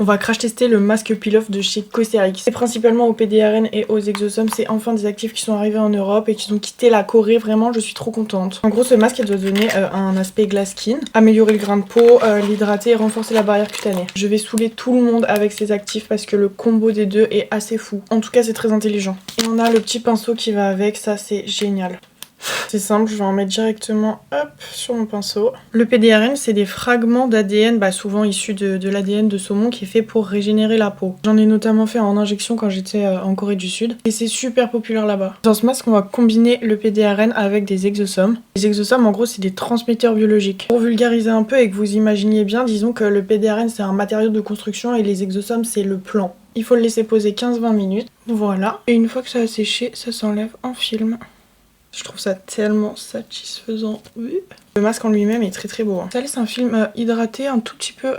On va crash tester le masque peel-off de chez Cosrx. C'est principalement au PDRN et aux exosomes, c'est enfin des actifs qui sont arrivés en Europe et qui ont quitté la Corée, vraiment je suis trop contente. En gros ce masque il doit donner un aspect glass skin, améliorer le grain de peau, l'hydrater et renforcer la barrière cutanée. Je vais saouler tout le monde avec ces actifs parce que le combo des deux est assez fou. En tout cas c'est très intelligent. Et on a le petit pinceau qui va avec, ça c'est génial. C'est simple, je vais en mettre directement hop, sur mon pinceau. Le PDRN, c'est des fragments d'ADN, souvent issus de l'ADN de saumon qui est fait pour régénérer la peau. J'en ai notamment fait en injection quand j'étais en Corée du Sud. Et c'est super populaire là-bas. Dans ce masque, on va combiner le PDRN avec des exosomes. Les exosomes, en gros, c'est des transmetteurs biologiques. Pour vulgariser un peu et que vous imaginiez bien, disons que le PDRN, c'est un matériau de construction et les exosomes, c'est le plan. Il faut le laisser poser 15-20 minutes. Voilà. Et une fois que ça a séché, ça s'enlève en film. Je trouve ça tellement satisfaisant. Oui. Le masque en lui-même est très très beau. Ça laisse un film hydraté, un tout petit peu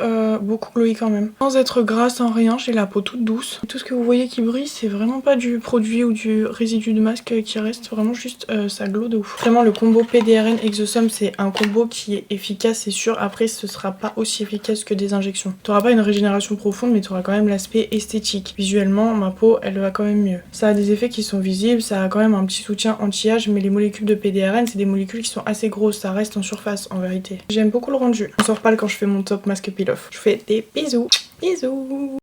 beaucoup glowy quand même. Sans être gras, sans rien, j'ai la peau toute douce. Tout ce que vous voyez qui brille, c'est vraiment pas du produit ou du résidu de masque qui reste, vraiment juste ça glow de ouf. Vraiment le combo PDRN Exosome, c'est un combo qui est efficace, c'est sûr. Après ce sera pas aussi efficace que des injections. T'auras pas une régénération profonde, mais t'auras quand même l'aspect esthétique. Visuellement, ma peau, elle va quand même mieux. Ça a des effets qui sont visibles, ça a quand même un petit soutien anti-âge, mais les molécules de PDRN, c'est des molécules qui sont assez grosses, ça reste en surface en vérité. J'aime beaucoup le rendu. On s'en reparle quand je fais mon top masque peel-off. Je vous fais des bisous. Bisous.